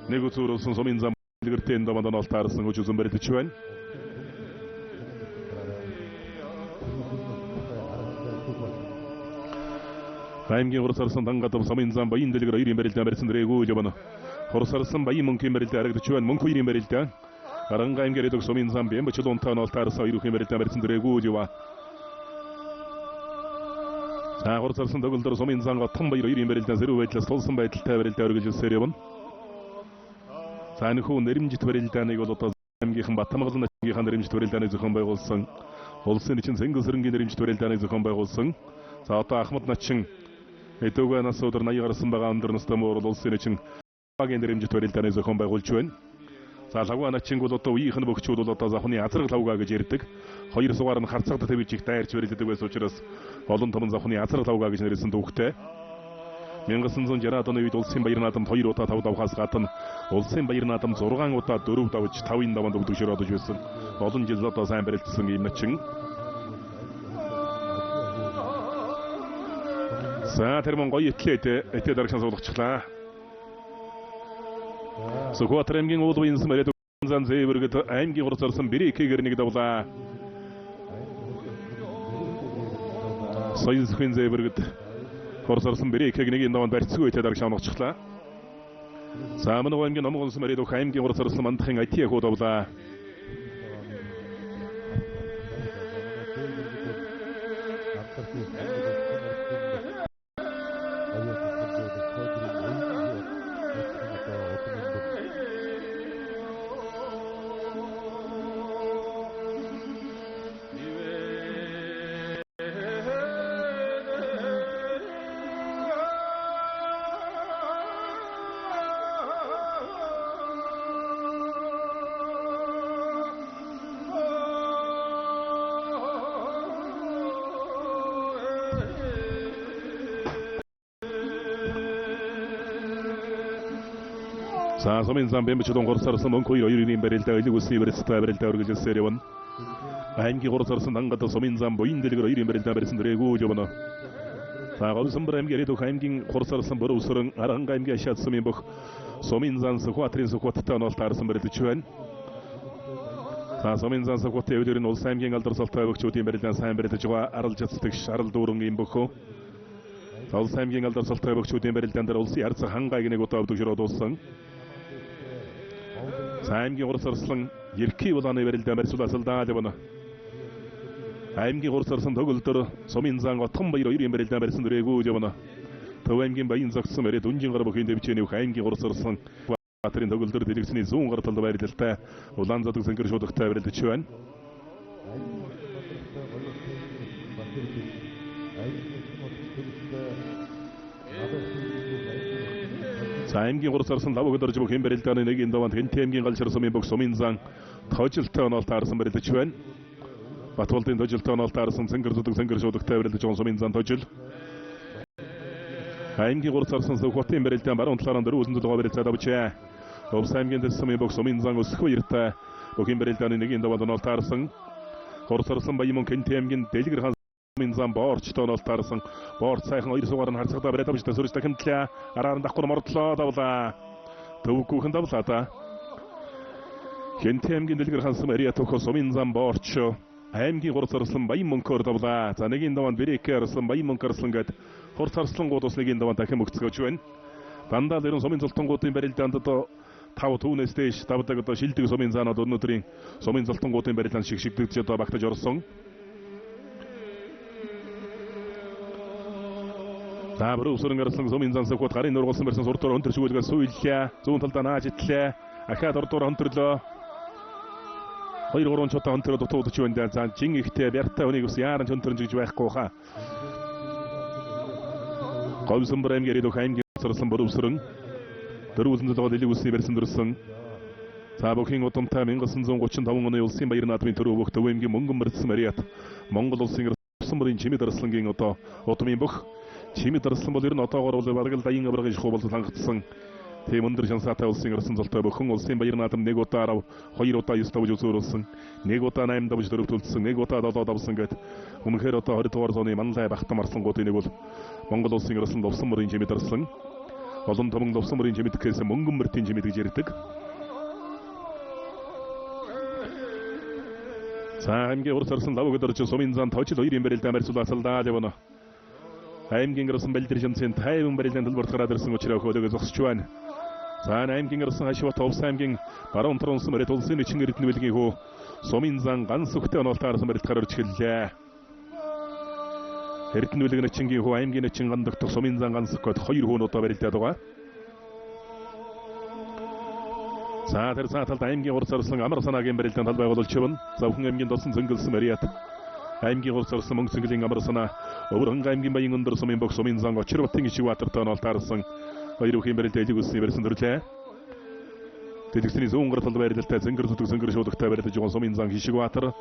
Negozioson sominzan ligurtenda mandan altarısın ucuzun beri tüçüven. Kaimgi horusarısın tangatım sominzan bayın deligra irin berilten berisin diregu jabana. Horusarısın bayın mümkün berilten aragda tüçüven mümkün irin berilten. Aran kaimgi redok sominzan beyin başı dontan altarısı ayrukin berilten berisin diregu java. Sa horusarısın doguldur sominzanға tım bayır irin berilten zeru betilä solsun betiltä berilten örgücü seriyabın. Sani hu nerimjit berilten egolota kaimgi hımbattama Gihan nerimjit berilten ezikhan bay olsun. Olsun için sen kızırın nerimjit berilten ezikhan bay olsun. Saata Ahmet Naçın Etog'a nasıl odur nayı arasın bağa andırnıstam orul olsun için Agenderimci töreltene zıkon bay golçuen Saatagua Naçın golota uyıhını bokçu olota zahuni atırg tavgaga jerttik Hayır soğarın hartsaqda tebirçik dayar çöretetik ve soçırız Olun tamın zahuni atırg tavgaga jeneresin doğukte Менгасынзын жара атаны үйт олсен байырын атым тойыр ота тау тавхас қатын. Олсен байырын атым зорған ота дөру тавыч тауын даванды бұдық жер ады жөсін. Олын жезі ата сайн бәрелтісін кейімнатчың. Са термон қой етле даршан соғдық чықла. Сұқуа тіремген олы байынсын бәреті зан зей біргіті әйімге құрсарсын бері еке керінегі даула. Сайыз құйын зей біргіті. Хорсарсын бері екегінеге endavан бәртісі өте даршанық чықла. Самыны ойымге намығынсын бәреті қайымге құрсарсын мандықын айтия қодаула. Sa sominzan bembiçodon qorsarısın monkoy oyurinin beriltä ılgusni berisita beriltä örgücü seriyabın. Aymgi qorsarısın tangata sominzan boyun deligir oyurin beriltä berisin diregu jabana. Sa qolsın bir emge redo kaymgin qorsarısın bir usırın arağın kaymgi aşatsın men bok. Sominzan sıqvatrin sıqvattan altarısın beriltä çüven. Sa sominzan sıqvat evlerin olsa emgen altarsalta bok çotin beriltä sayn beriltä çuva arıljatstık şarıl doğrun gen boko. Sa olsa emgen altarsalta bok çotin beriltä der olsa yarsa hangagine gotabdı jiro dostsan. Саймги горсарсын ерки уланы берилден бери суласылда жабана. Аймги горсарсын төгүлтөр соминзанга том байыр үйрен берилден берисин дөрегүү жабана. Төвемген байын заксы мере дүнжин гарып күйүндө бичени аймги горсарсын атрин төгүлтөр делексини зуун гартылды берилдилте. Улан затык сенгер жодукта берилди чүвен. Саймги горсарсын лабыгыдар жыбы кен берилтаны неген даван тентемген қалшырысы мен бөк соминзан тожылтан алтарысын берилді чүвен. Батволтын тожылтан алтарысын сенгер жодукта берилді чоң соминзан тожыл. Саймги горсарсын сықуаттен берилтен бар онтларандыры өзінді доға берилті адабы чә. Ол саймген десі мен бөк соминзан өсіқы ерті бөкен берилтаны неген даван алтарысын. Горсарсын байымын кентемген делгір хан Sominzan borçtan altarısın. Borç sayın ayır soğarın harçaqda bir etapışta sürüşte kintla ararında qurma ortla davla. Tavukku kında bulata. Kentemgin delgir hansım eriya toko Sominzan borçu. Әмге qorsarsın bayım munkar davla. Tanegin davan beri ekki arısın bayım munkarsın gat. Qorsarsın qodos legen davan takım uqtıqa çüven. Bandalların Sominzaltın qotin beriltan to Tau tuun esteş tabıtı qıta şiltigi Sominzan adonu turin. Sominzaltın qotin beriltan şikşiklik çeto bakta jorsun. Табыр усырын арасының Sominzan сықуат қарин орғылсын берсін сұрттор онтыр шүгілгі сөйлі, зуын тылтан ажетлі, ақат ұрттор онтырлы. Қойыр ғырын чотта онтыры тұқтауды чуенден зан жин екті бәртті өнегісі ярын чонтырын жүгі жуақ қоға. Қауысын бір әмгер еді қайымге сырысын бір усырын. Бір өзінді доға делі өсіне берсін дұрысын. Сабы кен отымта мен қысын зон қочын тавын оны елсен байырын атымен тұру бұқты өйімге мұңғын бірісім әрият. Моңғол олсың ұрсын бірін чемет арыслың кен отымен бұқ. Чими тарысын болырын ата qoruldu bargıl dayın abırgı işi qoboldu tanqıtsın. Temundur jansa ta olsun arasın zalta bokun olsun bayırın atım negota arav hayır ota yustabu josurulsun. Negota naymda bujdurup tulsun negota da dabsın gat. Onun her ota harita var zonu manlay baxtam arsın qotu negol. Mongol olsun arasın dobsun burun jemi tarısın. олон томон лувсан мөрийн жимэдгээс мөнгөн мөртийн жимэд гэж ярьдаг. За аймгийн урс орсон лав өдөрч сумын зан тожил 2-ын барилдаа марцуулаасалдаа явна. Аймгийн орсон балдиржинцэн тайван барилдаанд төлбөрт гараад ирсэн учраас хөдөөгөө зогсож байна. За аймгийн орсон хашват овс аймгийн баруун тронсон мөрөд улсын эчин эрдэнэ билгийн хөө сумын зан ганц өгтөө онолтаарсан барилд гарч эхэллээ. Эрдэнэ билгийн эчингийн хөө аймгийн эчин гандагт сумын зан ганц өгт 2 хөөнөд барилдаад байгаа. За тэр цааталд аймгийн урс орсон амар санаагийн барилдаанд тал байгуулж байна. Завхан аймгийн досон зөнгөлсөн мариат. Аймгийн урс орсон мөнгө цэнгэлийн амар санаа Өвөрхөн аймгийн баян өндөр сумын бог сумын зан очир батын ишиг ватартай онолтаарсан 2 өхийн барилд элиг үсний барьсан төрлөө. Тэтгэсний зүүн гар талд байрлалтай зөнгөр зүтг зөнгөр шуудагтай барилдаж байгаа сумын зан ишиг ватар.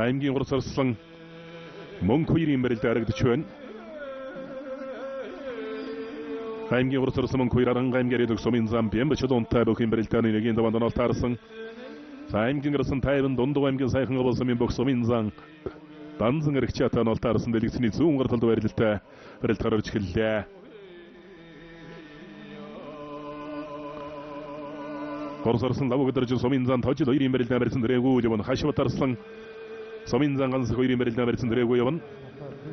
аймгийн урс орсон мөнгө хоёрын барилд харагдаж байна. аймгийн урс орсон мөнгө хоёр аранга аймгийн дэдэг сумын зам бямб чулуунтай бүхэн барилдааны нэгийн даванд онолтаарсан. аймгийн орсон тайван дундуу аймгийн сайхан обол сумын бүх сумын зан данзан эргчаатай онолтаарсан дэлгэцний зүүн гар талд барилдалтай барилд гарч эхэллээ. Урс орсон лав өдөрж сумын зан тожил 2-ын барилдаа барьсан дэрэгүү явна. хашват арслан сумын зан ганц 2-ын барилдаа барьсан дэрэгүү явна.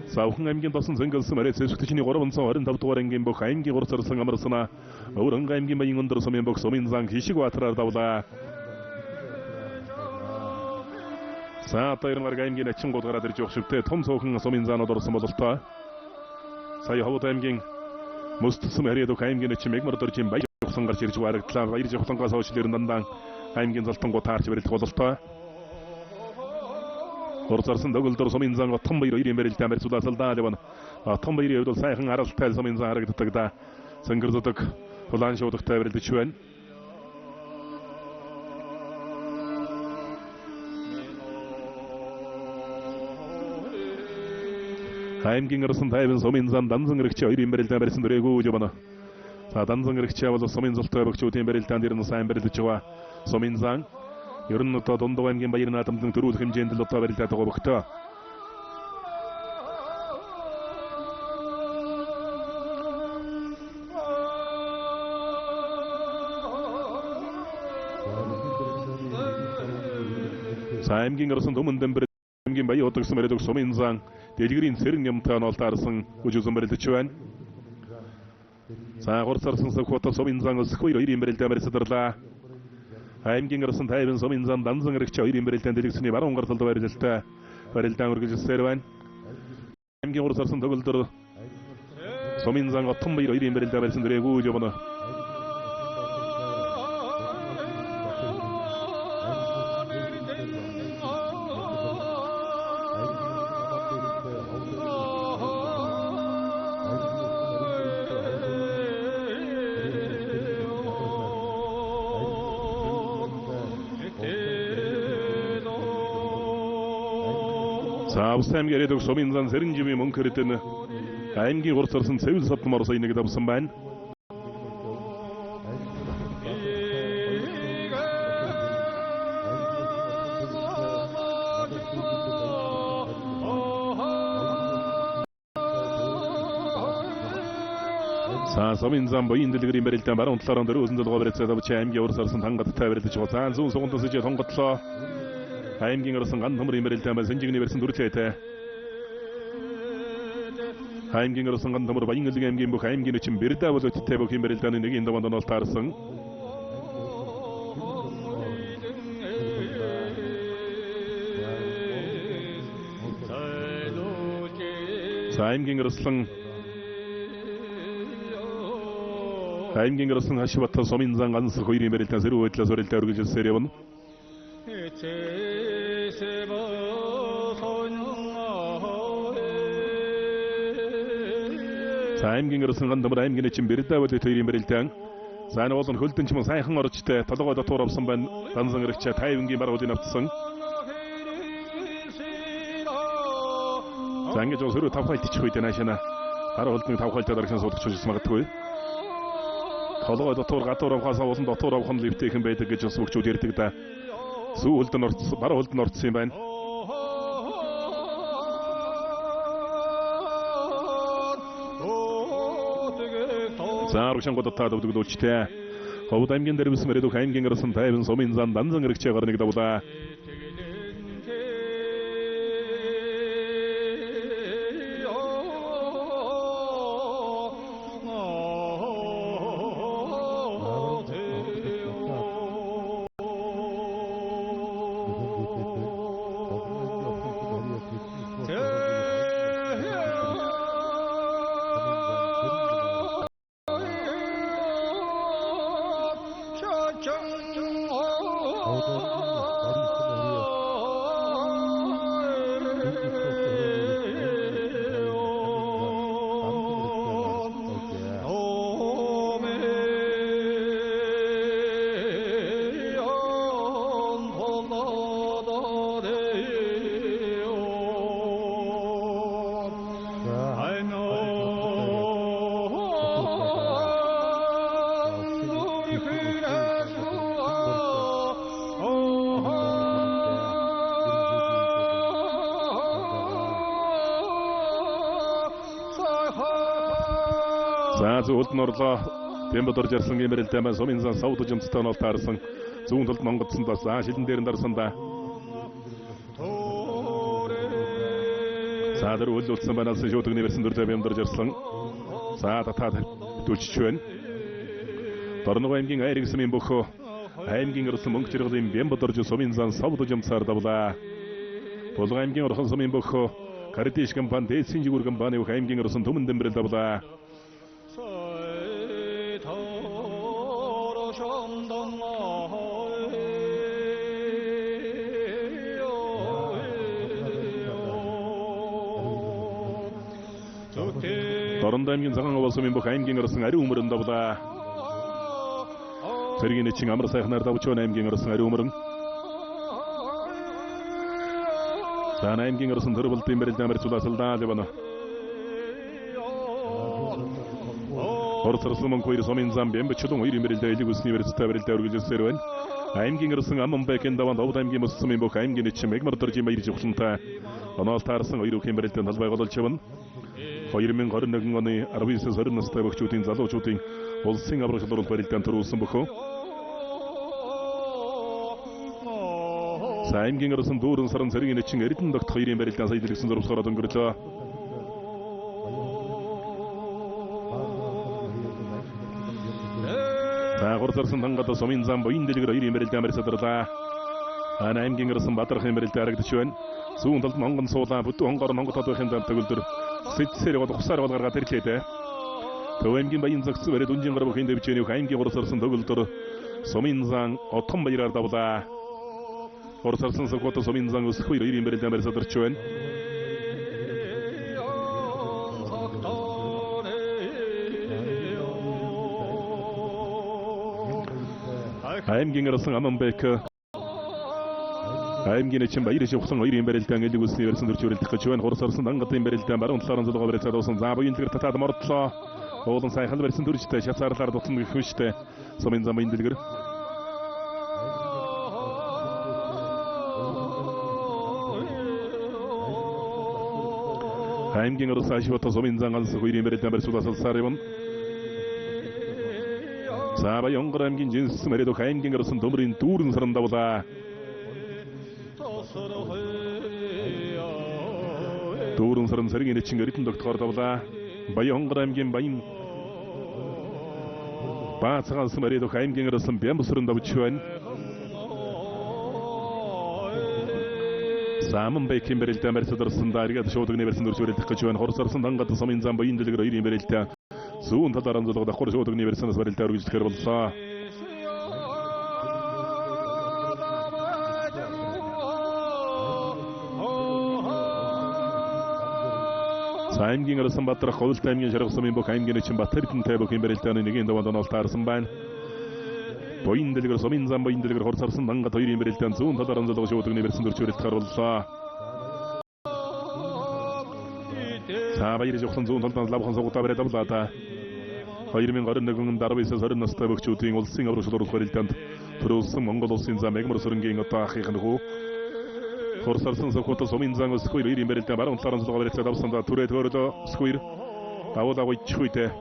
Завхан аймгийн досон зөнгөлсөн мөрөд сэсвэгчний 325 дугаар ангийн бүх аймгийн урс орсон амарсана Өвөрхөн аймгийн баян өндөр сумын бүх сумын зан хишиг ватраар давлаа. За тайрмар аймгийн ачин гол гараад ирж явах шивтэй том цоохон сумын заанууд орсон бололтой. Сая хавд аймгийн мөстсөн хариад бүх аймгийн ачин мегмар дөржин баяр явсан гарч ирж барагдлаа. Баяр явхлангаас хойш лэрэн дандан аймгийн залтангуу таарч барилдах бололтой. Урс орсон дөгөлдөр сумын зан отхон баяр 2-ын барилдаа марцуулаасалдаа явна. Отхон баярын хувьд бол сайхан аралтай сумын зан харагддаг да. Зөнгөр зүтг улаан шуудагтай барилдаж байна. аймгийн орсон тайван сумын зан данзан эргчээ 2-ын барилдаа барьсан дөрэгүү явна. За данзан эргчээ бол сумын золтой бөгчүүдийн барилдаанд ирнэ сайн барилдаж байгаа. Сумын зан ер нь одоо дундуу аймгийн баяр наадамд төрүүлэх хэмжээнд л одоо барилдаад байгаа бөгтөө. За аймгийн орсон төмөн дэм аймгийн баян удагсан барилдаг сумын зан дэлгэрийн цэрэн юмтай онолтаарсан үжүүлсэн барилдаж байна. За урс орсон сөхөт сумын зан өсөх 2-ын барилдаа барьсадарлаа. аймгийн орсон тайван сумын зан данзан эргчээ 2-ын барилдаанд дэлгэцний баруун гар талд барилдалтай барилдаан үргэлжилсээр байна. аймгийн урс орсон төгөлдөр сумын зан отхон баяр 2-ын барилдаа барьсан дэрэгүү явна. За ус аймгийн дэдэг сумын зан сэрэн жимийн мөнгө хэрэгтэн аймгийн урс орсон цэвэл садмар усыг нэг давсан байна. За сумын зан боин дэлгэрийн барилдаан баруун талаараа дөрвөн долгоо барилцаад авч аймгийн урс орсон тангадтай барилдаж байгаа. За зүүн сугантас ижээ тонголтлоо. аймгийн орсон ган төмрийн барилдаан ба сэнжигний барьсан дүрлээтэй. аймгийн орсон ган төмөр баян элэг аймгийн бүх аймгийн эчин бэрдэ болоттой бүх юм барилдааны нэгийн даванд онолтаарсан. За аймгийн орсон хашват сумын зан ганц 2-ын барилдаан зэрэг байдлаас барилдаа үргэлжилсээр явна. За аймгийн орсон ган төмөр аймгийн эчин бэрдэ болот 2-ын барилдаан. За энэ бол хөлдөн ч юм сайхан орчтой толгой дотор авсан байна. Данзан эргчээ тайвангийн баруудыг автсан. За ингэж сөрөг тавхайлт ичих үед наашана. Хараа хөлдний тавхайлтад аргасан суудагч үзэж магадгүй. толгой дотор гадуур авахаас болон дотор авах нь левтэйхэн байдаг гэж бас бүгчүүд ярьдаг да. Зүү хөлд нь орцсон, баруун хөлд нь орцсон юм байна. Заарушангууд татаад өгдөгдүүлжтэй. Ховд аймгийн дэрвэс мэрэдөх аймгийн гарсан тайван сумын зан данзан хэрэгчээ гарныг давлаа. Зүүн орлоо Бямбар жарсан гэмэрэлтэй маань сумын зан савд жимцтэй нь таарсан зүүн талд монгодсон дас шилэн дээр нь дарсан да. Садар үлдсэн банаас шүүтгний версэн дүртэй Бямбар жарсан. За татаад дүүчж байна. Дорногов аймгийн айрыг сумын бөхөө аймгийн өрсөн мөнгө чиргалын Бямбар сумын зан савд жимцаар давлаа. Булган аймгийн орхон сумын бөхөө Кардиш компани дэсийн жигүүр компани аймгийн өрсөн төмөн дэмбэрэл давлаа. Дорндаймгийн цагаан овоосмын бүх аймгийн орсон ариун өмөрөн давлаа. Цэргийн эчин амар сайхнаар давж байна аймгийн орсон ариун өмөрөн. За аймгийн орсон төрөлтийн бэрэлд амарчулаасалдаа левано. Орцорсон мөнгөөр сумын зам Бямбчулун хоёрын бэрэлд элэг үсний бэрэлдтэй бэрэлд өргөжсээр байна. Аймгийн орсон Аманбекэн даван Овд аймгийн мөссөмийн бүх аймгийн эчин мегмар дөржим баяр жигхлантай. Оноол таарсан хоёр үхэн бэрэлдэн талбай голж явна. 2021 оны 19-20 настай бөхчүүдийн залуучуудын улсын аврах шалралт барилдаанд төрүүлсэн бөхөө. Аймгийн орсон дүүрэн саран цэргийн эчин Эрдэнэ догт хоёрын барилдаан сая дэлгэсэн зурвсгараад өнгөрлөө. Гурзарсан тангад сумын зам буян дэлгэр хоёрын барилдаан барьсадарлаа. Аймгийн орсон Бадархын барилдаан харагдаж байна. Зүүн талд монгон суулаа бүдүү хонгоор монгол хот байхын дан төгөлдөр Сэцсэр бол ухсаар бол гаргаад ирлээ. Төв аймгийн баян загц барид үнжин гар бүхэн дэвчээний аймгийн гурсарсан төгөлдөр сумын зан отхон баяраар давлаа. Гурсарсан согот сумын зан өсөх хоёрын барилдаан барьсадарч байна. Аймгийн орсон Аманбек аймгийн эчин баяр шивхсан хоёрын барилдаан элэг үсний версэн дөрж өрөлдөх гэж байна. Гурсарсан дангатын барилдаан баруун талаар зулгаа барьцаад усан за буян дэлгэр татаад мордлоо. Уулан сайхан барьсан дөржтэй шатаарлаар дутсан гэх хүчтэй сумын зам буян дэлгэр. Аймгийн орсон ашигт сумын зан ганц хоёрын барилдаан барьцууласалсаар юм. За баян аймгийн жинс мэрэдөх аймгийн орсон төмрийн дүүрэн саран давлаа. Дүүрэн саран цэргийн эчин Эрдэнэ догтгоор давлаа. Баян аймгийн баян Баацгаас мэрэдөх аймгийн орсон Бямбсрын давж байна. Аманбекийн барилдаан барьсадарсан даргаад шуудгны барьсан дөрж өрөлдөх гэж байна. Хорсарсан тангад сумын зам буян дэлгэр хоёрын барилдаан зүүн талаар анзуулга давхар шуудгны барьсанаас барилдаан өргөжлөхөр боллоо. Аймгийн орсон Бадрах Ховлт аймгийн Шаргас сумын бүх аймгийн эчин Батэрдэнтэй бүх барилдааны нэгэн даванд оноол таарсан байна. Буян дэлгэр сумын зам буян дэлгэр хорсарсан тангад хоёрын барилдаан зүүн талаар анзуулга шуудгны барьсан дөрж өрөлдөхөр боллоо. За баяр жохсон зүүн талд лавхан сугутаа бариад авлаа та. 2021 дарбисаас 20 настай бөхчүүдийн улсын аврагчдад хүрээлтэнд төрүүлсэн Монгол улсын зам мегмар сөрөнгийн одоо ахыхын хүү Хорсарсан сохото сумын зан өсгөр ирийн бэрэлдэ баруун талаас нь гараад давсанда түрээ төрөлөө өсгөр давуулаа ичхүйтэй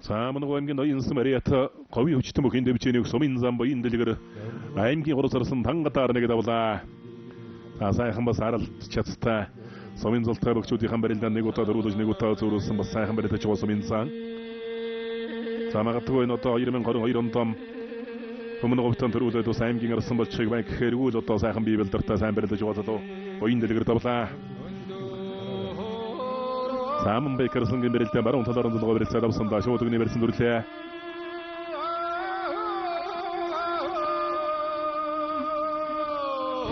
Саамнаг аймгийн ноёнс Мариата говийн хүчтэн бүхийн дэвжээний сумын зам боён дэлгэр аймгийн урсарсан тангатаар нэг давлаа. Сайхан бас харалт чадтай сумын золтой бөхчүүдийн барилдаанд нэг удаа дөрвөлж нэг удаа зөрүүлсэн бас сайхан барилдаж байгаа сумын зам. Замагтгүй энэ одоо 2022 онд өмнө говьтон төрүүлээд бас аймгийн арсан болчихыг байна гэхээр үл одоо сайхан бие бэлдэртэй сайн барилдаж байгаа болоо боён дэлгэр давлаа. Сааман Бэкерсэн гэмэрэлтэй баруун талаар нь зургуулсан давсандаа шууд өгний барьсан дүрлээ.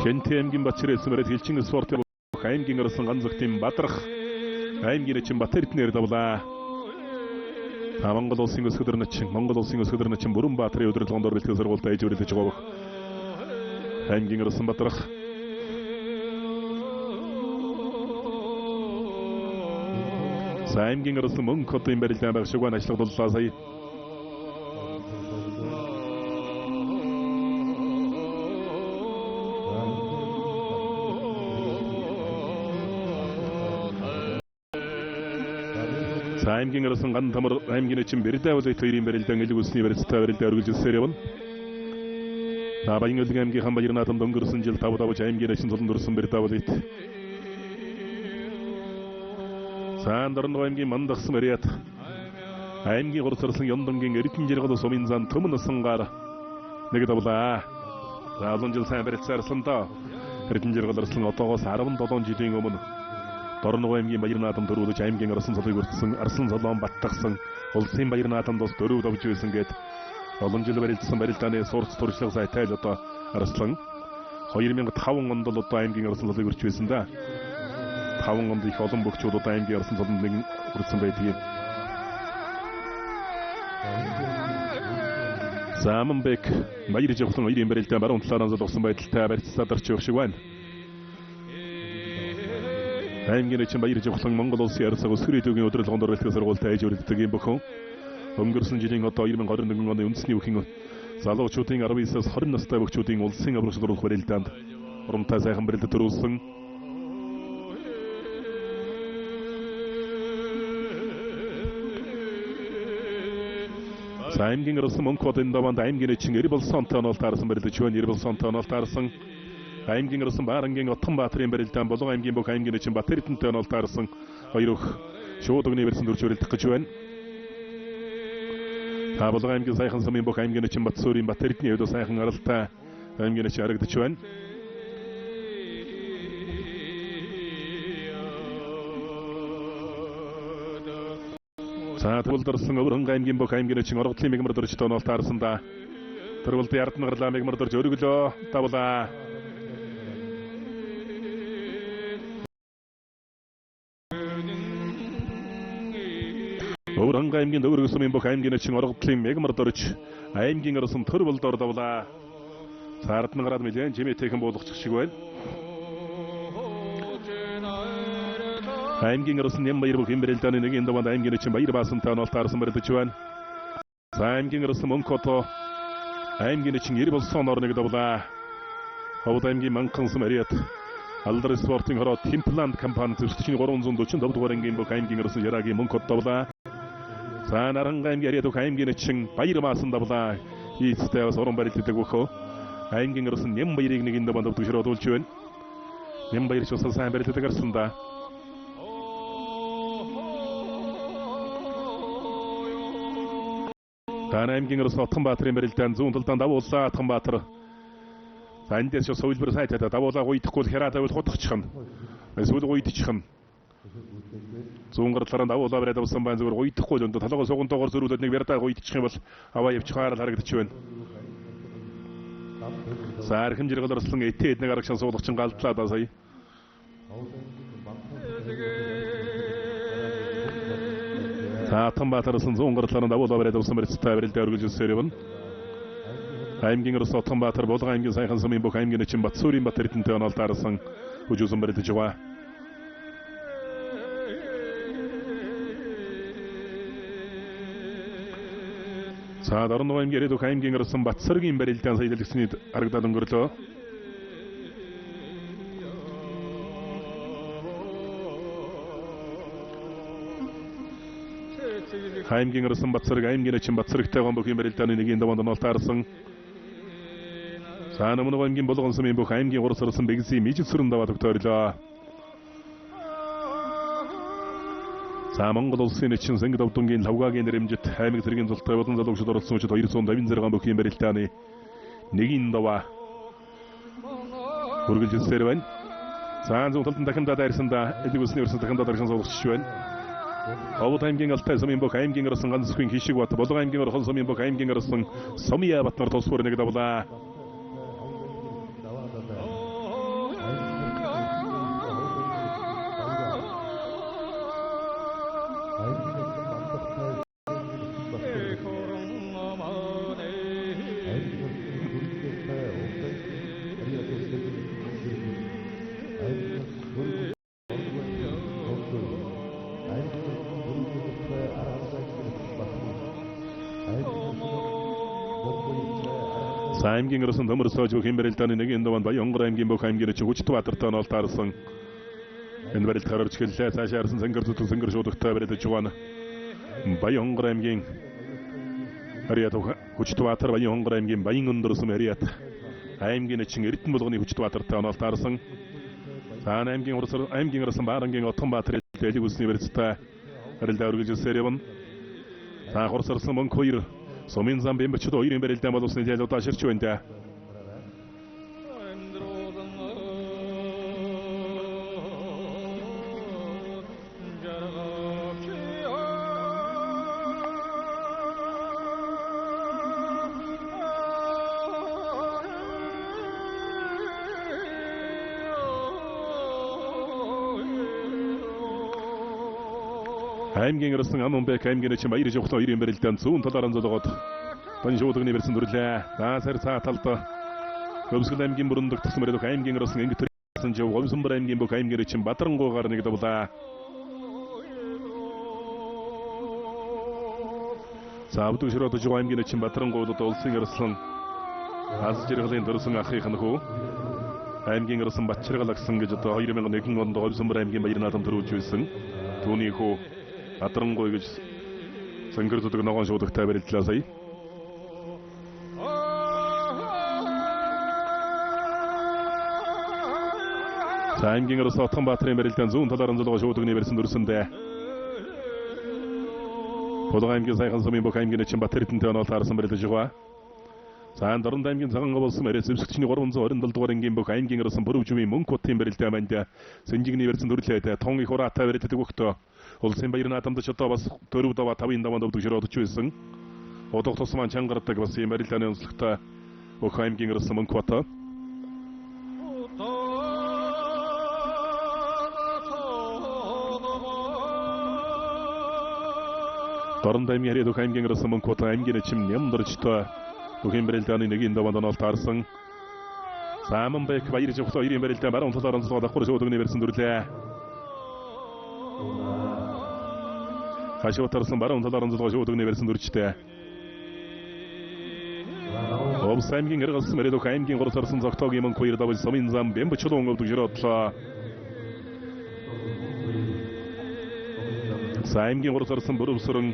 Хэнтэмгийн бачрээс мөрөд хилчин спорт аймгийн арсан ганцхан бадрах аймгийн чин Батэрднэр давлаа. Монгол улсын өсгөр начин Бүрэн Баатарын өдрөлгөөнд бэлтгэл сургуультай ижүүлж байгаа бох. Аймгийн арсан бадрах аймгийн арсан мөн хотын барилдаан багшгүй ажиллагдууллаа сая. Аймгийн арсан ган тамар аймгийн чин Бэрдэвлэй төрийн барилдаан илгүүлсний барилдаа барилдаа өргөжлөсөр явна. Баян аймгийн хамбаяр наатан дөнгөрсөн жил 5 давж аймгийн чин тулан дөрсөн Бэрдэвлэйт Сандарн аймгийн мандагсан Мариат аймгийн урсарсан Ёндонгийн Эрдэнэ жиргал сумын зан төмөн сангаар нэг давлаа. Заалан жил сайн барилцаарсан доо. Эрдэнэ жиргал арслан одоогоос 17 жилийн өмнө Дорног аймгийн баяр наадам төрүүлж аймгийн арсан цолыг өртсөн Арслан цолоон баттгсан улсын баяр наадамд бас дөрөв давж байсан гээд олон жил барилцсан барилдааны сурц туршлага сайтай л одоо Арслан 2005 онд л одоо аймгийн арсан цолыг өрч байсан да. 5 онд их олон бөхчүүд одоо аймгийн арсан цолонд нэг хүрсэн байдгийг. Сааман Бэк баяр жавхлан хоёрын барилдаан баруун талаас нь зогсон байдалтай барьцаа дарч явах шиг байна. Аймгийн чин баяр жавхлан Монгол улсын арсаг өсгөр идэвхтэй өдрөлгөөнд бэлтгэл сургуультай ижүүлдэг юм бөхөн. Өнгөрсөн жилийн одоо 2021 оны үндэсний бүхэн залуучуудын 19-аас 20 настай бөхчүүдийн улсын аврагч дурлах барилдаанд урамтай сайхан барилдад төрүүлсэн. Аймгийн арсан Монкодын даванд аймгийн чин Эрболсон тоонол таарсан барилдаж байна. Эрболсон тоонол таарсан аймгийн арсан Баарангийн Отонбаатарын барилдаан болон аймгийн бүх аймгийн чин Батэрдэн тоонол таарсан хоёр өх шууд өгний барьсан дүрж өрөлдөх гэж байна. Та болон аймгийн сайхан сумын бүх аймгийн чин Батсуурийн Батэрдний өдөө сайхан аралтай аймгийн чин харагдаж байна. Төлдөрсөн өвөрхөн аймгийн бүх аймгийн чин оргодлын мегмар дөрж тоонол таарсан да. Төрөлд ярд нагарлаа мегмар дөрж өргөлөө давлаа. Өвөрхөн аймгийн өвөргөн сумын бүх аймгийн чин оргодлын мегмар дөрж аймгийн арсан төрөлд ор давлаа. Цаард нагараад мэлэн жимэтэйхэн буулгачих шиг байна. Аймгийн арсан Нямбаяр бүх имбэрэлдэаны нэг энэ даванд аймгийн чин баяр баасан тоонол таарсан барилдаж байна. Аймгийн арсан Монкото аймгийн чин Эрболсон ор нэг давлаа. Ховд аймгийн Манханс Мариат Алдар спортын хороо Тимпланд компани зөвшөөрчний 345 дугаар ангийн бүх аймгийн арсан Ярагийн Монкот давлаа. Наран аймгийн Яриад бүх аймгийн чин баяр баасан давлаа. Ийцтэй бас уран барилддаг бөхөө. Аймгийн арсан Нямбаярыг нэг энэ даванд төвшрөөдүүлж байна. Нямбаяр ч бас сайн барилддаг арсан да. Аймгийн арсан Отонбаатарын барилдаан зүүн талдаа давууллаа Отонбаатар. Эндээс суулбар сайтай давуулаа гуйдахгүй хэрэг давул хутгачихна. Эсвэл гуйдчихна. Зүүн гартлаараа давуулаа бариад авсан байна зүгээр гуйдахгүй л өндө толгой сугантойгоор зөрүүлээд нэг вярдаа гуйдчих юм бол аваа явчихаар л харагдаж байна. Саархим жиргал орслон этээд нэг арга шан суулгачин галдлаа да сая. За Атанбаатар сын зоңғыртларын да бола береді ұсын бір стабилді өргілжі сөребін. Аймгийн ұрысы Атанбаатар болға аймгийн сайхан сымын бұқ аймгийн үшін батсурин батыретін түйін алтарысын ұжызын бірді жуа. Саадарын аймгері дұқ аймгийн ұрысын батсыргин бәрелден сайдылықсыны арғдадың көрілі. Аймгийн ұрысын батсырг аймгийн үшін батсыргтайған бұқын бәрелден енеген давандан алтарысын. Саанымын аймгийн болған сымын бұқ аймгийн ұрыс ұрысын бегісі мейжі сұрында батық төрілі. Монгол улсын için зәңгі дауттың кейін лауға кенерім жет әмік зірген зұлттай батын задаушы дұрысын үші тойыр сонда винзерған бұқиын бәрелтәні негін дауа үргіл жүстері бән саан зұлтылтын тақымда дәрісінде әді көсіне өрсін тақымда даршын зауық шүші бән Ауыт аймген алтай сымын бұқ аймген ұрысын қанды сүкен кешік баты болдық аймген ұрқыл сымын бұқ аймген ұрысын сомия батынар тос көрінегі дабыла аймгийн ұрысын дымыр сауж бұқын бәрелтәні неген даван бай оңғыр аймген бұқ аймген үшін ұчты батырттан алтарысын. Ән бәрелт қарыр чкелі сәші арысын зәңгір зүті зәңгір жодықта бәреді жуаны. Бай оңғыр аймген әрият ұчты батыр бай оңғыр аймген байын ұндырысым әрият. Аймген үшін еріттін бұлғыны ұчты батырттан алтарысын. Саған аймген ұрысын барынген отын батыр әлі көсіне бәретсіта әрілді өргіл жүсеребін. Саған құрсырысын мұн көйір. Somin zambin bir çıda oyun verilden balosunu diye de taşır çöğünde. Аймгийн ұрысын анын бәк аймген үшін байыры жоқтың ойрен берілден суын таларын задығыд. Бән жоғдығын еверсін дүрлі. Дасар саат алты. Көбісіл аймген бұрындық тұқсым әредік аймген ұрысын әңгі түресін жауы ғойсын бір аймген бұқ аймген үшін батырын қоғарын егді бұлда. Сабыты үшіроты жоғы аймген үшін батырын қойды толсын ұрысын. Азы жерғылын дұрысын ақиқын қу. Аймген ұрысын батчырғалақсын кежеті ойремен ғын орында ғойсын бір аймген байырын адам тұру жүйсін. Туни қу. Атырын қойгыш сәңгір тұтығын оған жоғдықта бәрелтілі азай. Аймген ұрысы атқан батырын бәрелтен зуын таларын зұлыға жоғдығын еверсін дұрысында. Подық аймген сайған сымын бұқ аймген үшін батыретін тәуін алтарысын бәрелті жуға. Саандарында аймген сағанға болсын әресі үпсікчіне орынзы орындылды орынген бұқ аймген ұрысын бұрып жүмей мұң көттен бәрелті әмәнде. Сенжігін еверсін дұрытлайды, тоңғы қора атта бәрелті көкті. Ол сен байырын атамды шытта бас төрі дава табайын давандауды жүрі оты чөйсің. Отық тосыман чаңғырыттық басы емәрілтәне ұнсылықта бұқ аймген ұрысы мұң көті. Дарында әмгер еді аймген ұрысы мұң көті әмген ішім немдір чыта. Бұқын бірелтәні неген давандан алтарысың. Самын бәк байыры жоқты ойрен бірелтән бәрі ұнтадарын сұғада қоры жоғдығын еверсін дүрлі. Қашы отарысын бары ұнталарын зұлға жоғдығын еверсін дүрчті. Обыс әмген ғырғылсын әредік әмген құрысарысын зақтау кемін қойырда бұл самын зам бен бұчылы оңылдық жері отла. Сәмген құрысарысын бұрып сұрың.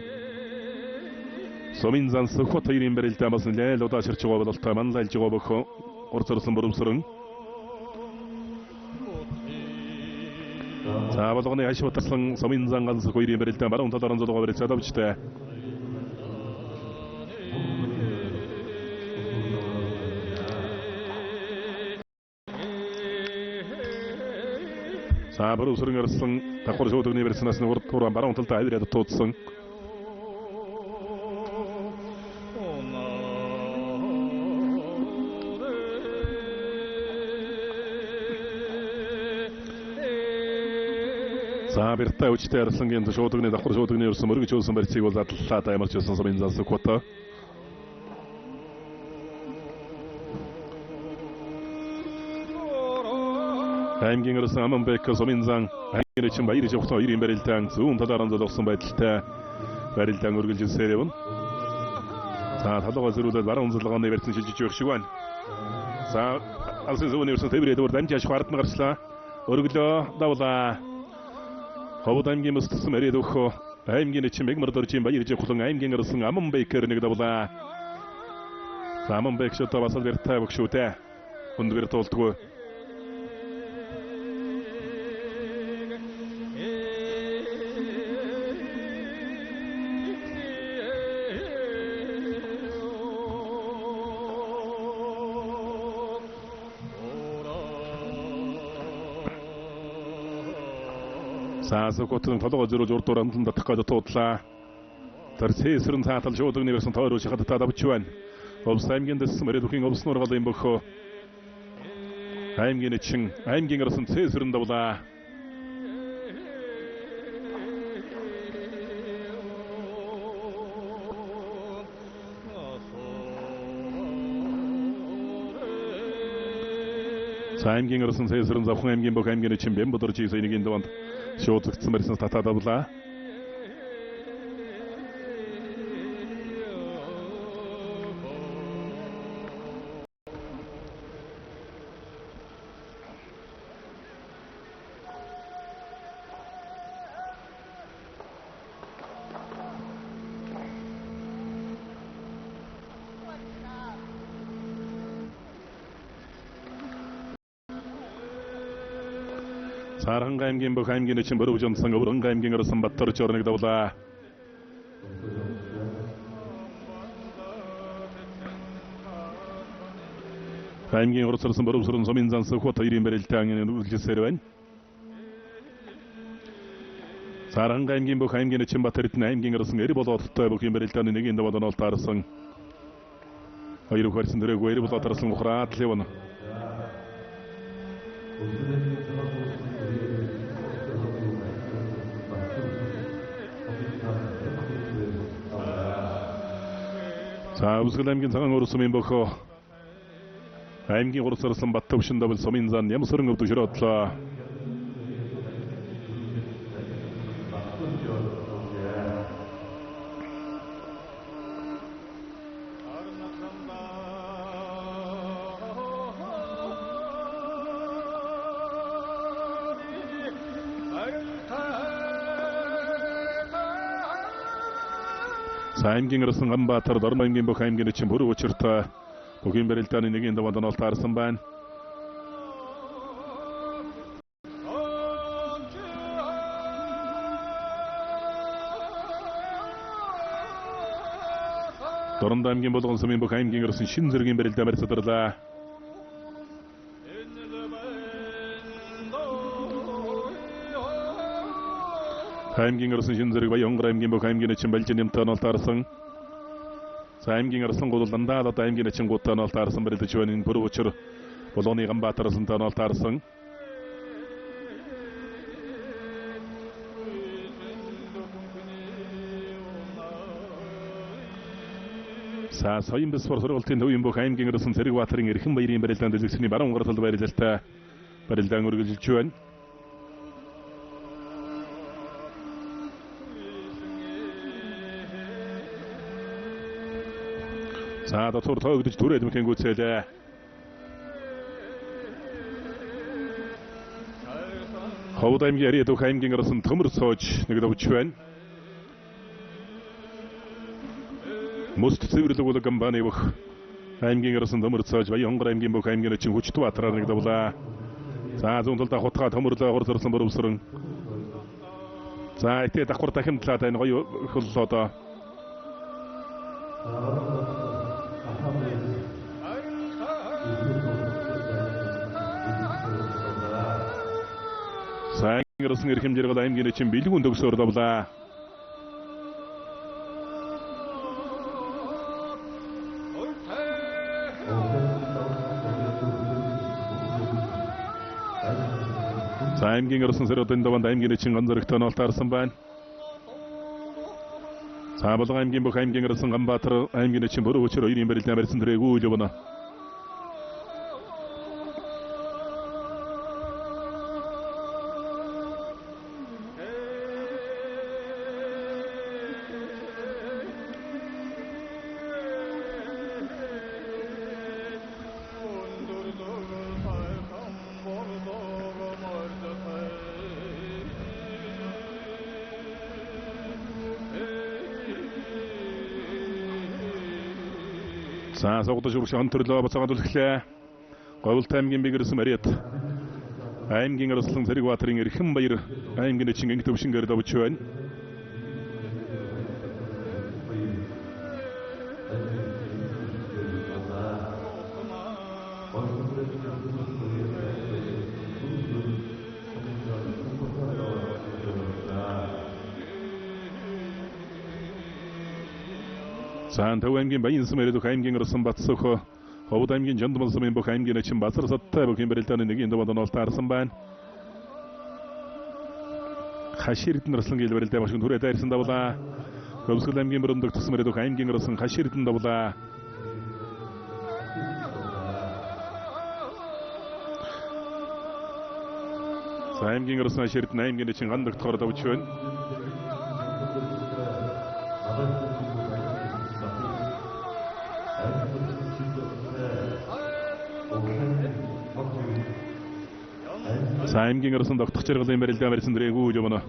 Самын зам сұқва тайрен бәрелті амасын ләл ода шырчы қобылықта манлал жығобы құрысарысын бұрып сұрың. Сабадығыны әші батырсың самын заңғансы қойрен бәрелтен бары ұнтадарын зодыға бәрелті адап үшті. Сабыр ұсырың арысың тақыр жоғдығын еверсінасыны ұран бара ұнтылта әдіреді тұтсың. За биртай үчтэй Арслангийн шуудагны давхар шуудагны өрсөн мөргөж өсөн барьцыг бол задлаа ямар ч өсөн сумын зас кото. Аймгийн өрсөн Аманбек сумын зан аймгийн чин баяр жавхлаа 2 барилдаан зүүн талаараа золгосон байдалтай барилдаан үргэлжилсээр явна. За талгаа зөрүүлээд баруун зулгааны барьсан шилжиж явах шиг байна. За алсын зүүнний өрсөн төврээд өөр дамжиж хардна гарчлаа. Өргөлөө давлаа. Ховд аймгийн мөстсөн мөрөд өгөх аймгийн чин мэгмэрдөржийн баяр жавхлан аймгийн өрсөн Аманбекэр нэг давлаа. За Аманбек шот басал бэртэй бөгшүүтэй. Өндгөр толтгоо. Саасукотын толгой зөрүүл урдуур амтлан татах гэж туудлаа. Тэр сээсрэн цаатал шуудагны версэн тойроо шахадтаа давж байна. Овс аймгийн дэс мөрөдхийн овс нургалын бөхөө. Аймгийн чин аймгийн арсан сээсрэн давлаа. Аймгийн арсан сээсрэн завхан аймгийн бөх аймгийн чин бэм бодорч ийсэнийг энэ донд шуудагцсан барьсан татаа давлаа. Саранга аймгийн бөх аймгийн чин бөрөв жонсон өврөнга аймгийн арсан Баттар жорныг давлаа. Аймгийн урсарсан бөрөв сүрэн сумын зан сөхөт 2 барилдаан үргэлжилсээр байна. Саранга аймгийн бөх аймгийн чин Баттарт аймгийн арсан эри болооттой бөх барилдааны нэгийн даваад онол таарсан. Хоёр хөрсөн дөрөг эри болоод тарсан ухраад левна. За Үзгэл аймгийн цагаан өрсөмийн бөхөө аймгийн урсарсан Баттөвшин давл сумын зан ямсрын өвдөшрөөдлөө. Аймгийн арсан Ганбаатар Дорно аймгийн бөх аймгийн чин бүрэг учиртай бүгийн барилдааны нэгийн даваад онол таарсан байна. Дорно аймгийн болгон сумын бөх аймгийн арсан шин зэргийн барилдаа барьсадарлаа. аймгийн арсан шин зэрэг Баянгар аймгийн бөх аймгийн чин балжин нэмтэн ол таарсан. За аймгийн арсан гол дандаа одоо аймгийн чин гутан ол таарсан барилдаж байна. Энэ бүрэг учир Болооны Ганбаатар арсан тан ол таарсан. За соён бэсвар сургалтын төвийн бөх аймгийн арсан Цэрэг Баатарын Эрхэн баярын барилдаанд дэлгэсний баруун гаралд баярлалтай барилдаан үргэлжилж байна. За дотор тоогдож түрээд мөкэн гүцээлээ. Ховд аймгийн Яриад бөх аймгийн арсан төмөр сууж нэг давж байна. Мост цэвэрлэг бол гамбаны бөх аймгийн арсан төмөр сууж Баянгар аймгийн бөх аймгийн чин хүчтэй Баатараар нэг давлаа. За зүүн талдаа хутгаа төмөрлөө хурцсан борөвсрөн. За этэ давхар дахимтлаад энэ гоё хөллөөдөө. Сайн гэрсэн эрхэмжэрэг аймгийн чин бэлгүүн төгсөөр давлаа. За аймгийн орсон сэрот энэ даванд аймгийн чин ганцрагт тоноолт арсан байна. Саабалга аймгийн бүх аймгийн орсон Ганбаатар аймгийн чин бүрүү өчөр 2-ын барилдаа барьсан дөрөөгөө үлөвнө. Согдож үргэлж төрлөө бацаагаад үлгэлээ. Говьлт аймгийн бигэрсэн Мариат аймгийн Арслан Цэрэгбаатарын Эрхэм баяр аймгийн чин инг төвшингээр давж байна. Төв аймгийн Баянсан мэрэгдэх аймгийн Орсон Батсөх Ховд аймгийн Жандмалсмын бүх аймгийн чин Базар Саттай бүх барилдааны нэг энэ бандоолт таарсан байна. Хаширдэн Орсон гэл барилдаа машин түрээ дайрсан давлаа. Хөвсгөл аймгийн Бөрөндөх тус мэрэгдэх аймгийн Орсон Хаширдэн давлаа. Аймгийн Орсон Хаширдэн аймгийн чин гандагт хор давж байна. аймгийн Орсон тогтох жаргалын барилдаа барьсан дөрөөгөө үлөвнө.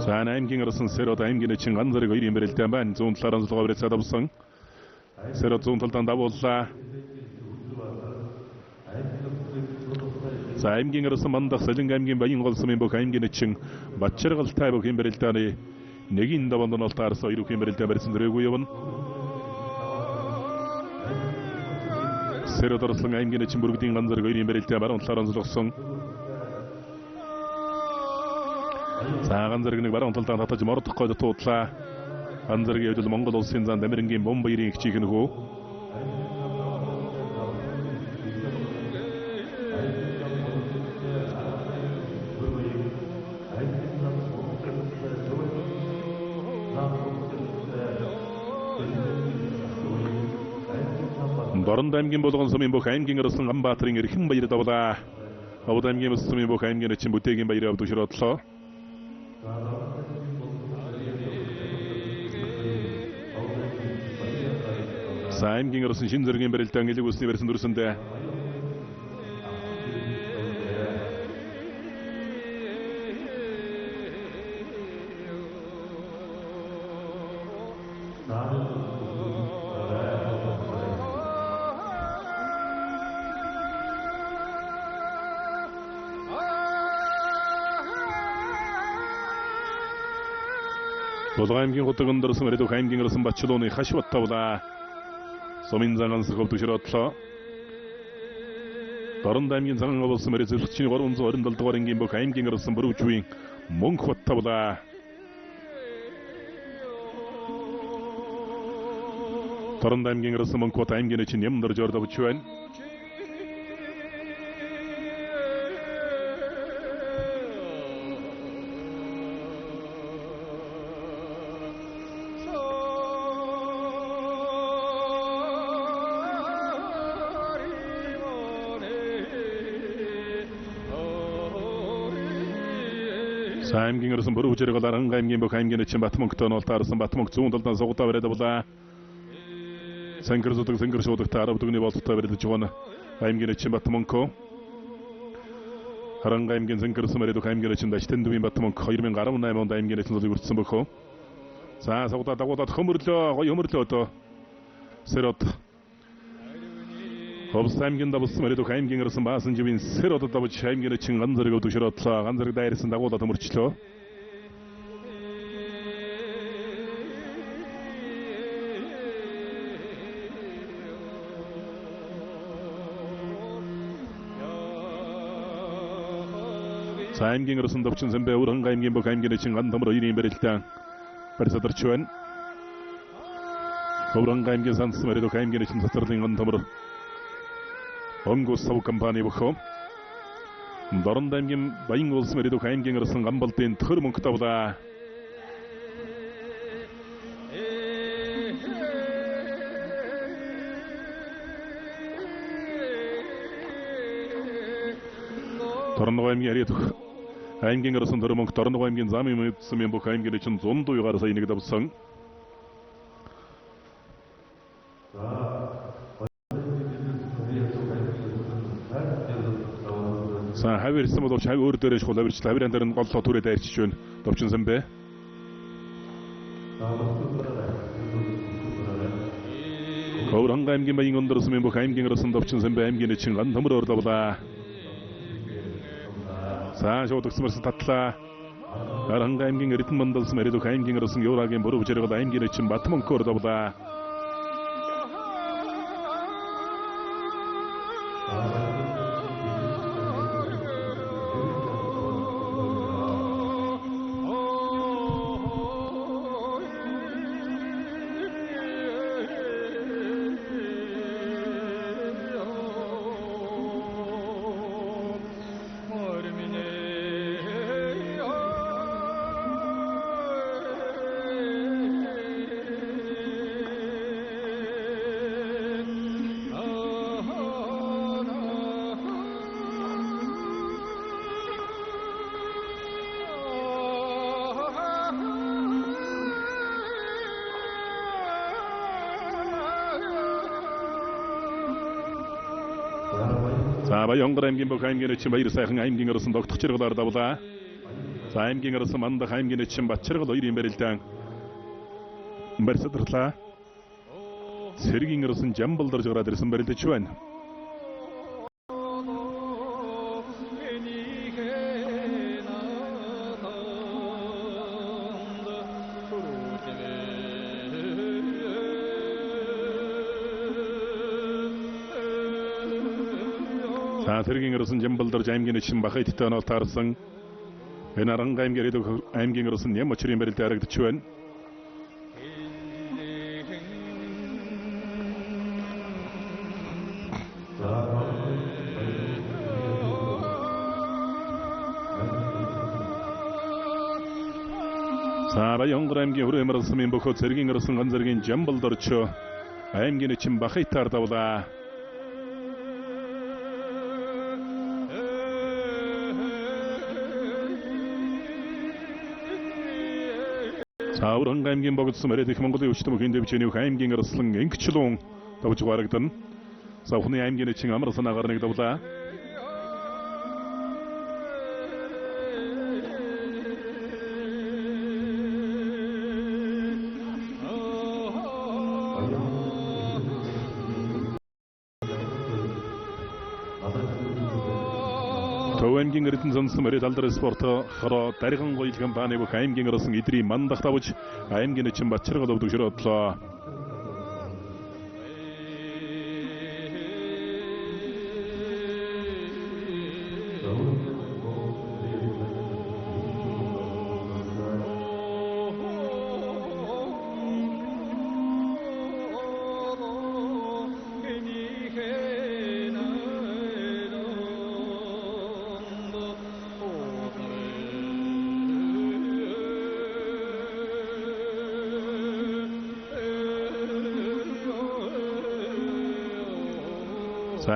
аймгийн Орсон Сэрот аймгийн чин ганцраг 2-ын барилдаа байна. 100 талаар онцлогоо барьцаад авсан. Сэрот 100 талдан давууллаа. аймгийн Орсон Мандах Солинг аймгийн Баянголсмын бүх аймгийн чин Батчаргалтай бүх барилдааны нэгэн давандоолт таарсан 2-ын барилдаа барьсан дөрөөгөө явна. Сэрот Орслон аймгийн чин бүргэдийн ганцраг 2-ын барилдаа баруун талаар онцлогсон. ганцраг нэг баруун талдаа татаж мордох гээд туудлаа. ганцрагийн хувьд Монгол улсын зан Дамирангийн бомб баярын их чихэн хөө. Дорн аймгийн болгон сумын бүх аймгийн Орсон Ганбаатарын Эрхэм баяр давлаа. Ховд аймгийн сумын бүх аймгийн чин бүтээгийн баярыг авч шородлоо. аймгийн Орсон шин зэргийн барилдаан элэг усны барьсан дүрсэндээ Булган аймгийн Гудаганд Орсон мэрэгдэх аймгийн Орсон Батчлууны Хашбат тавлаа. Сумын заган сөхөвдөг шородлоо. Дорн аймгийн заган болсон мэрэг зөвлөгчийн 327 дугаар ангийн бүх аймгийн Орсон Бүрүүжвийн Мөнх бат тавлаа. Дорн аймгийн Орсон Мөнх бат аймгийн чин Нямдар жордовч байна. аймгийн Орсон Бүрүүжэрэг Аранга аймгийн бүх аймгийн чин Батмөнх тоноолт таарсан Батмөнх 107-дан сугутаа бариад авлаа. Сангэр шуудаг таарав дүгний болттой бариад жигона аймгийн чин Батмөнх. Аранга аймгийн Сангэрсэн бариад аймгийн чин Даштендвийн Батмөнх 2018 онд аймгийн чин зөвлөг өртсөн бөхөө. Сугутаа дагуулаад хөмөрлөө гоё хөмөрлөө одоо. Сэрот Ховс аймгийн давсан мэрэгдэх аймгийн Орсон Баасан живийн Сэрот давж аймгийн чин ганцраг өдөг шородлоо. Ганцраг дайрсан дагуулаад төмөрчлөө. аймгийн Орсон давчин Сэмбэ Уранга аймгийн бүх аймгийн чин ган төмөр 2-ын барилдаан барьсадарч байна. Уранга аймгийн Санс мэрэгдэх аймгийн чин цацралын ган төмөр онгус сав компани бөхөө Дорн аймгийн Баян улс мөрөд аймгийн арсан Гамбалдын төр мөнгө тавлаа. Дорн аймгийн яриад аймгийн арсан төр мөнгө Дорн аймгийн замын мэдсэн бүх аймгийн чинь 100 дугаар сая нэг давсан. За хавь ирсэн боловч хавь өөр дээрээ шул авирч хавиран дээр нь голлоо түрээд арчиж байна. Довчинсан бэ. Гौран аймгийн Баян өндөрсөн бүх аймгийн арсан довчинсан бэ аймгийн чин ган төмөр орлуулаа. За шуудагсмарс татлаа. Гौран аймгийн Эрдэнэ мандалсан мэридөх аймгийн арсан Еврагийн бүрв жиргэл аймгийн чин Батмонко орлуулаа. За Баянгар аймгийн бүх аймгийн чин баяр сайхан аймгийн арсан догтох чиргалаар давлаа. За аймгийн арсан мандах аймгийн чин Батчиргал хоёрын барилдаан барьсадрлаа. Сэргийн арсан Жамбалдарж гараад ирсэн барилдаж байна. Сэргийн арсан Жамбалдарж аймгийн чин Бахайттай онол таарсан. Энэ Аранга аймгийн арсан Нэм очрын барилдаа харагдаж байна. За Баянгар аймгийн Хүрээ марсан бөхөө Сэргийн арсан Ганзэргийн Жамбалдарж аймгийн чин Бахайтаар давлаа. Сауран аймгийн богдсон мөрөд их Монголын өвчтөн бүхэн дэвчэний аймгийн арслан Инкчлуун давж гарагдан. Савхны аймгийн чин амар санаагаар нэг давлаа. аймгийн Эрдэнэ сонсон мөрөд алдар спорт хороо дарган гоёл компани бүх аймгийн арсан эдрийн мандах давж аймгийн чин Батчиргал өвдөг широодлоо.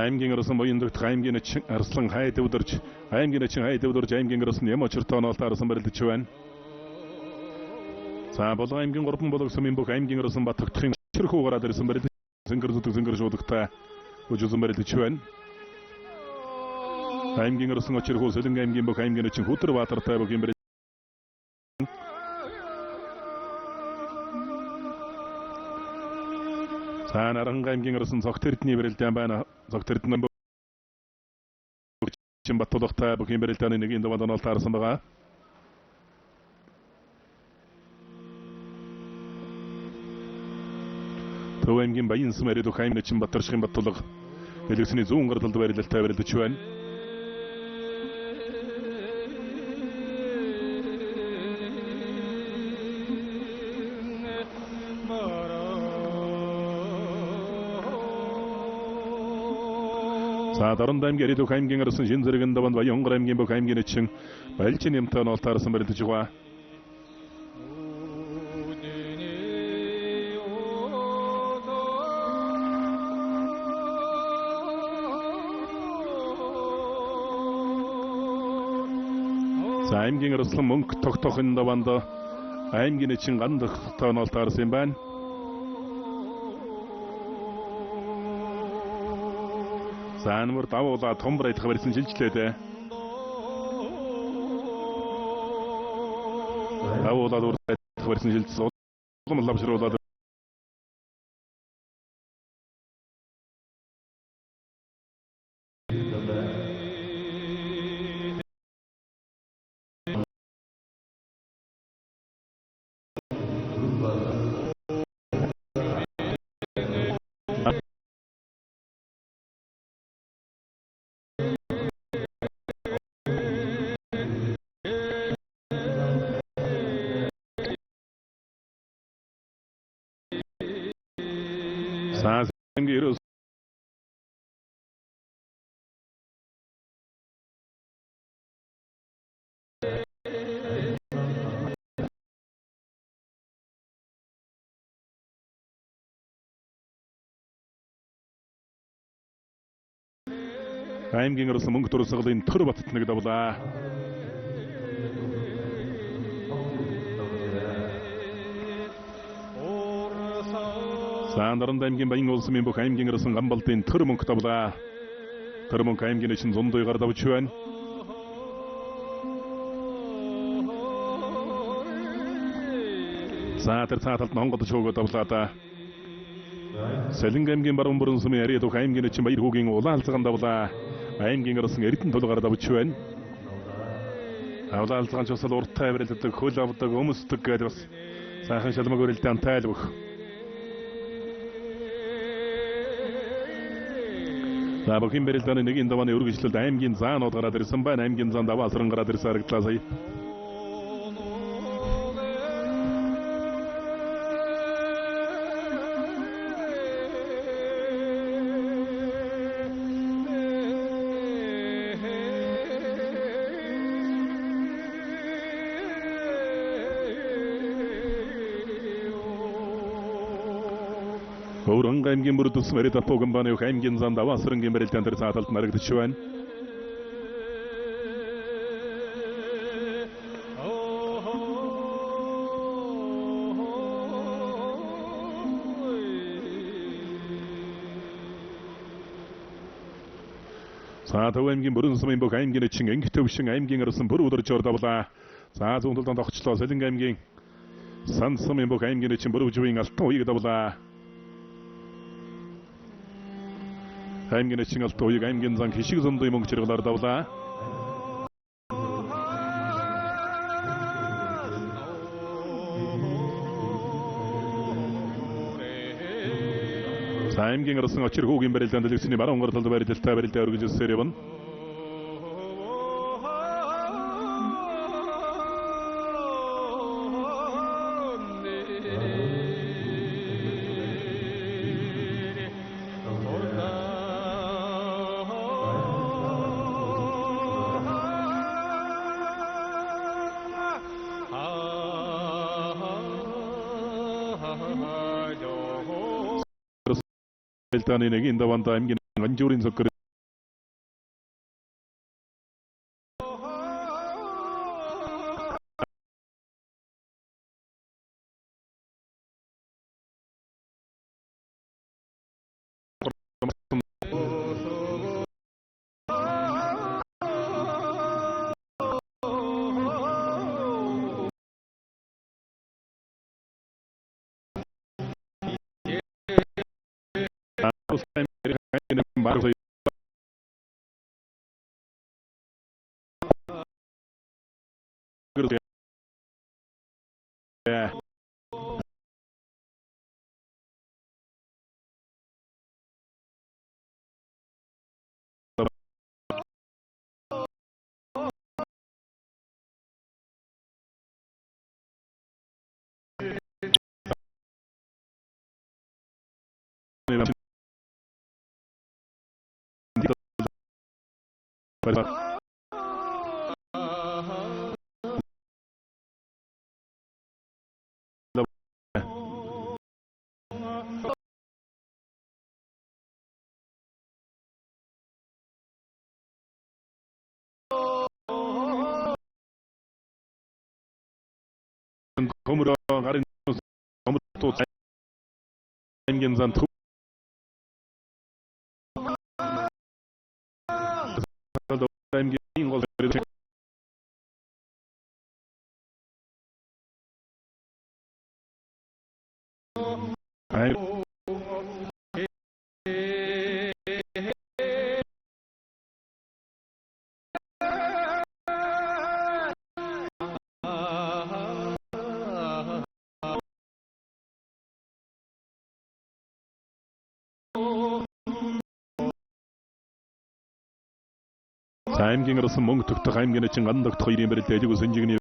аймгийн арсан боён дэгт аймгийн чин арслан хайд өвдөрж аймгийн чин хайд өвдөрж аймгийн арсан Нэм очртой онол таарсан барилдаж байна. За болон аймгийн 3 бологсон бүх аймгийн арсан бат тогтохын чирхүү гараад ирсэн барилдаж зингэр шуудагтай үжүүлсэн барилдаж байна. аймгийн арсан очрхүү Сэлэнг аймгийн бүх аймгийн чин Хүтэр Баатартай бүх юм Аранга аймгийн арсан Цогтэрдний барилдаан байна. Цогтэрдэн чин Баттулгатай бүхэн барилдааны нэгийн даваад онол таарсан байгаа. Төв аймгийн Баян мөрөд аймгийн чин Батаршихын Баттулга элэгсний зүүн гарлалд барилалтай барилдаж байна. За дорон даймгийн ирээдүйн аймгийн арсан шин зэрэгэн даванд Баянгар аймгийн бүх аймгийн эчин Балжин нэмтэн олтаарсан барилдаж байгаа. За аймгийн арслан мөнгө тогтохын даванд аймгийн эчин гандах тоонолтаарсан юм байна. За нэмэр давуула том барайдах барьсан жилжлээд. Давуула дуртай барьсан жилжс улам лавшруулаад за аймгийн аймгийн арслан мөнгө дурсгалын төр батт нэг давлаа. За наран аймгийн Баян улсын бүх аймгийн арсан гамбалтын төр мөнгө давлаа. Төр мөнгө аймгийн эчин зундойгоор давж байна. За тэр цааталд Монголд шоогоо давлаа. Сэлэнг аймгийн баруун бүрэн сумын ирээдүйн аймгийн эчин Баяр хүүгийн улаалцгаан давлаа. Аймгийн арсан Эрдэнэ тулгаар давж байна. Улаалцгаан ч бас урттай барилддаг, хөл авдаг, өмсдөг гэдэг бас сайхан шалмаг өрөлтөй антайлбах. За бүхэн барилдааны нэгэн давааны үргэлжлэлд аймгийн заанууд гараад ирсэн байна. Аймгийн заан даваа асран гараад ирсэн харагдлаа сая. Хөврөн аймгийн бүр тус мэрит апогон баны аймгийн зан даваа асрангийн барилдаан дээр цааталд нарагдаж байна. За төв аймгийн бүрэн сумын бүх аймгийн эчин ангит төвшин аймгийн арсан бүр өдөрж ордавлаа. За зүүн талд тогчлоо Сэлэнг аймгийн сан сумын бүх аймгийн эчин бүр үжвийн алтан уяг давлаа. аймгийн эчин алтан уяг аймгийн зан хишиг зөндөө мөнгө чиргалаар давлаа. За аймгийн арсан очир хүүгийн барилдаан дэлгэсний баруун гаралд барилдалтай барилдаа өргөжсөөр явна. 일단은 내긴 다반다 аймгийн 안주린 석거리 바로 그렇게 검으로 가른 검으로 또 자임견산 투 자임견인 것을 자임견으로서 몽툭 자임견의 증안 덕터 이름을 대지고 선지근이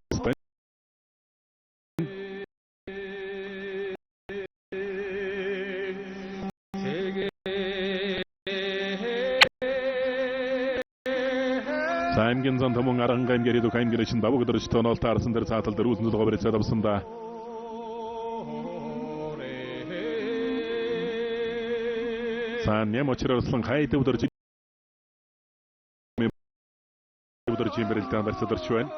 자임견산 더몽 아랑 가임견이도 가임견의 신바보 그대로 시터널 따르선대로 사틀대로 웃음도 더버리 찾아봤습니다. 산내 모치러슬랑 가이드부터 부터 지면을 일단 다시 들추엔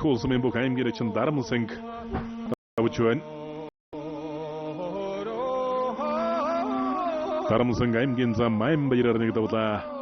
Hulsum bu kaim için dar mısın? Avuçuen. Dar mısın kaim genza mayım bayırarını da